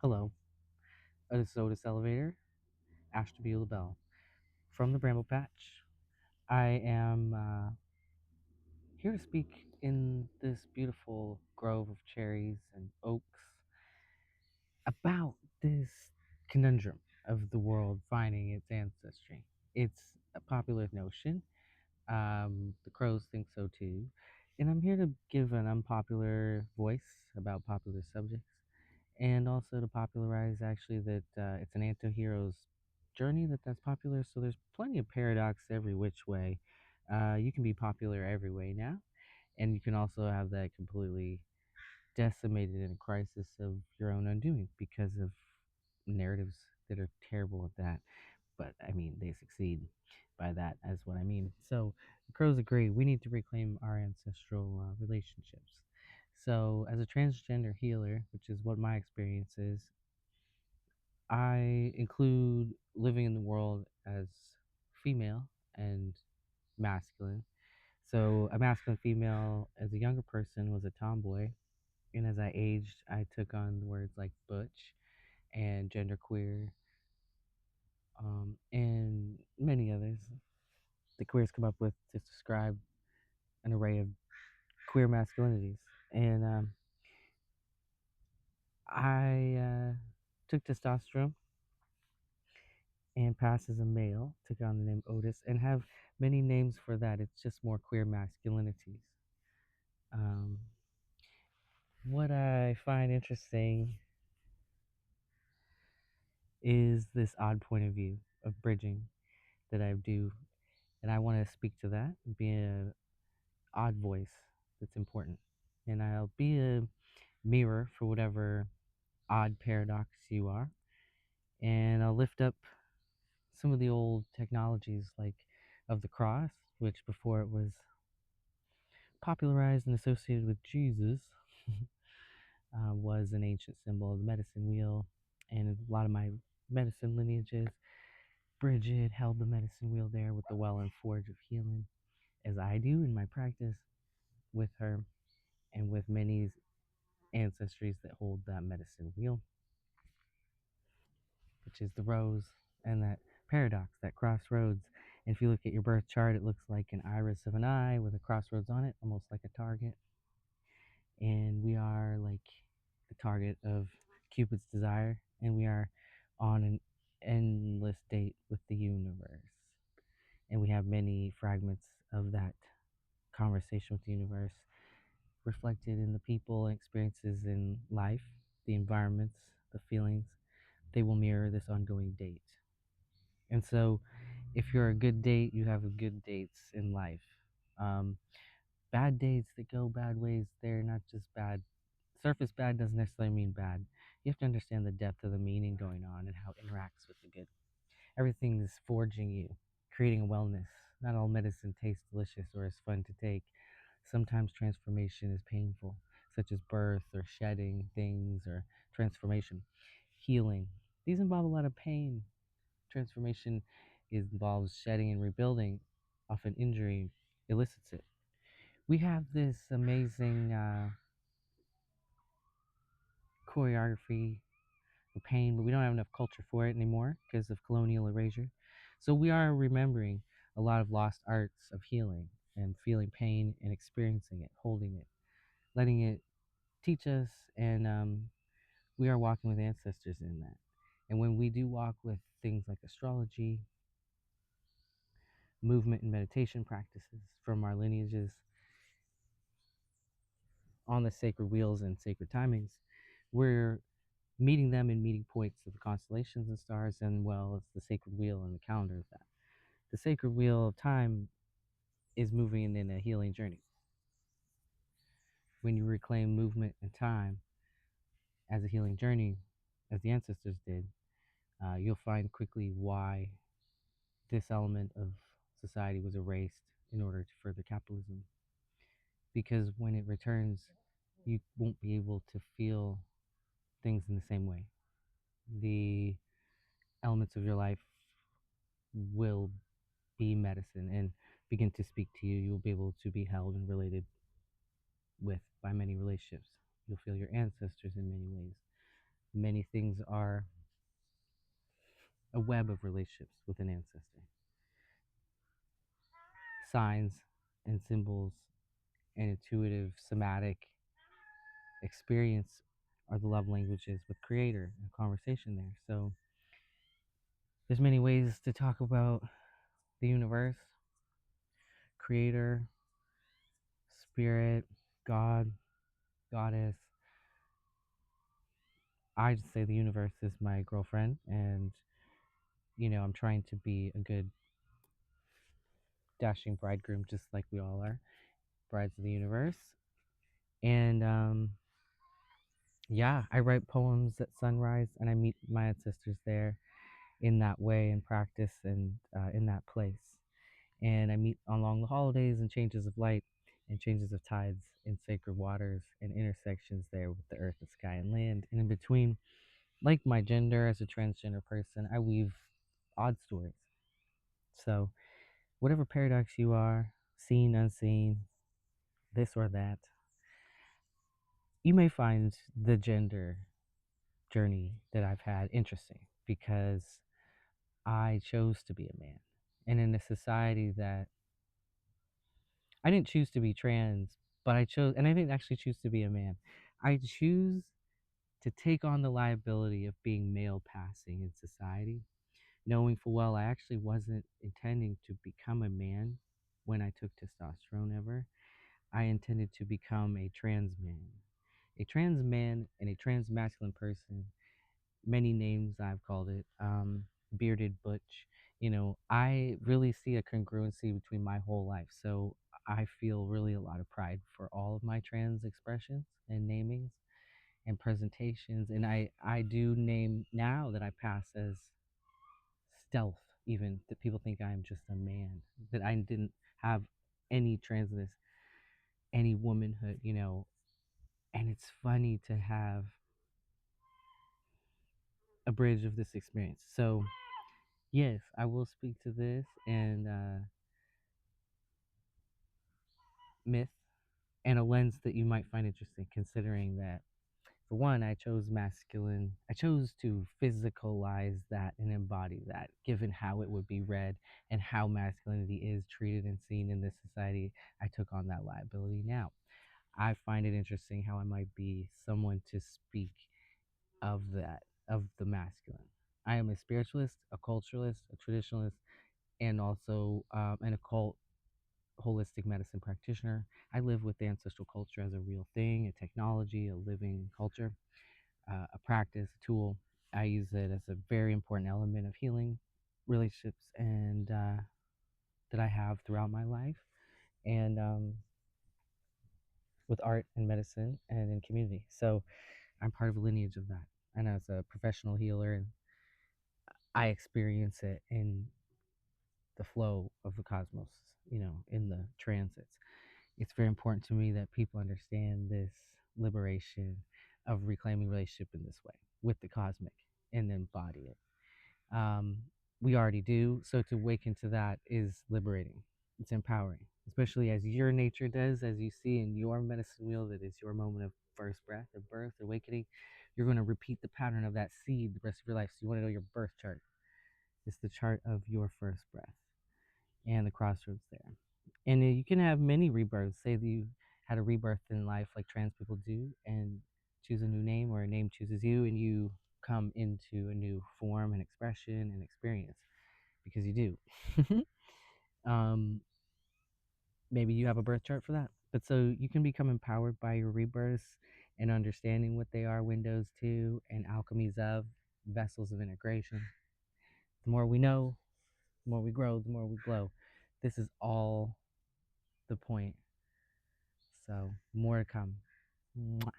Hello, this is Otis Elevator, Bell from the Bramble Patch. I am here to speak in this beautiful grove of cherries and oaks about this conundrum of the world finding its ancestry. It's a popular notion. The crows think so too. And I'm here to give an unpopular voice about popular subjects and also to popularize actually that it's an anti-hero's journey that's popular. So there's plenty of paradox every which way. You can be popular every way now, and you can also have that completely decimated in a crisis of your own undoing because of narratives that are terrible at that. But I mean, they succeed by that, as what I mean. So the crows agree. We need to reclaim our ancestral relationships. So, as a transgender healer, which is what my experience is, I include living in the world as female and masculine. So, a masculine female as a younger person was a tomboy, and as I aged, I took on words like butch and genderqueer, and many others the queers come up with to describe an array of queer masculinities. And I took testosterone and passed as a male, took on the name Otis, and have many names for that. It's just more queer masculinities. Um, what I find interesting is this odd point of view of bridging that I do, and I want to speak to that, be an odd voice that's important. And I'll be a mirror for whatever odd paradox you are. And I'll lift up some of the old technologies like of the cross, which before it was popularized and associated with Jesus, was an ancient symbol of the medicine wheel. And a lot of my medicine lineages, Bridget held the medicine wheel there with the well and forge of healing, as I do in my practice with her and with many ancestries that hold that medicine wheel, which is the rose and that paradox, that crossroads. And if you look at your birth chart, it looks like an iris of an eye with a crossroads on it, almost like a target. And we are like the target of Cupid's desire, and we are on an endless date with the universe. And we have many fragments of that conversation with the universe reflected in the people and experiences in life, the environments, the feelings. They will mirror this ongoing date. And so, if you're a good date, you have a good dates in life. Um, Bad dates that go bad ways, they're not just bad. Surface bad doesn't necessarily mean bad. You have to understand the depth of the meaning going on and how it interacts with the good. Everything is forging you, creating a wellness. Not all medicine tastes delicious or is fun to take. Sometimes transformation is painful, such as birth or shedding things or transformation, healing. These involve a lot of pain. Transformation involves shedding and rebuilding. Often injury elicits it. We have this amazing choreography of pain, but we don't have enough culture for it anymore because of colonial erasure. So we are remembering a lot of lost arts of healing and feeling pain and experiencing it, holding it, letting it teach us, and we are walking with ancestors in that. And when we do walk with things like astrology, movement, and meditation practices from our lineages on the sacred wheels and sacred timings, we're meeting them in meeting points of the constellations and stars, and well, it's the sacred wheel and the calendar of that. The sacred wheel of time is moving in a healing journey. When you reclaim movement and time as a healing journey, as the ancestors did, you'll find quickly why this element of society was erased in order to further capitalism. Because when it returns, you won't be able to feel things in the same way. The elements of your life will be medicine and begin to speak to you. You will be able to be held and related with by many relationships. You'll feel your ancestors in many ways. Many things are a web of relationships with an ancestor. Signs and symbols and intuitive somatic experience are the love languages with creator and conversation there. So there's many ways to talk about the universe, creator, spirit, God, goddess. I just say the universe is my girlfriend, and I'm trying to be a good dashing bridegroom, just like we all are, brides of the universe. And yeah, I write poems at sunrise, and I meet my ancestors there in that way and practice and in that place. And I meet along the holidays and changes of light and changes of tides in sacred waters and intersections there with the earth, the sky, and land. And in between, like my gender as a transgender person, I weave odd stories. So, whatever paradox you are, seen, unseen, this or that, you may find the gender journey that I've had interesting because I chose to be a man. And in a society that I didn't choose to be trans, but I chose, and I didn't actually choose to be a man. I choose to take on the liability of being male passing in society, knowing full well I actually wasn't intending to become a man when I took testosterone ever. I intended to become a trans man. A trans man and a trans masculine person, many names I've called it, bearded butch. I really see a congruency between my whole life. So I feel really a lot of pride for all of my trans expressions and namings and presentations. And I do name now that I pass as stealth, even that people think I'm just a man, that I didn't have any transness, any womanhood. And it's funny to have a bridge of this experience. So yes, I will speak to this and myth and a lens that you might find interesting, considering that, for one, I chose masculine. I chose to physicalize that and embody that, given how it would be read and how masculinity is treated and seen in this society. I took on that liability now. I find it interesting how I might be someone to speak of that, of the masculine. I am a spiritualist, a culturalist, a traditionalist, and also an occult holistic medicine practitioner. I live with the ancestral culture as a real thing, a technology, a living culture, a practice, a tool. I use it as a very important element of healing relationships and that I have throughout my life, and with art and medicine and in community. So I'm part of a lineage of that. And as a professional healer, and I experience it in the flow of the cosmos, in the transits. It's very important to me that people understand this liberation of reclaiming relationship in this way with the cosmic and embody it. Um, we already do. So to awaken to that is liberating. It's empowering, especially as your nature does, as you see in your medicine wheel, that is your moment of first breath, of birth, awakening. You're going to repeat the pattern of that seed the rest of your life. So you want to know your birth chart. It's the chart of your first breath and the crossroads there. And you can have many rebirths. Say that you had a rebirth in life like trans people do and choose a new name, or a name chooses you, and you come into a new form and expression and experience because you do. um, Maybe you have a birth chart for that. But so you can become empowered by your rebirths and understanding what they are, windows to, and alchemies of, vessels of integration. The more we know, the more we grow, the more we glow. This is all the point. So more to come. Mwah.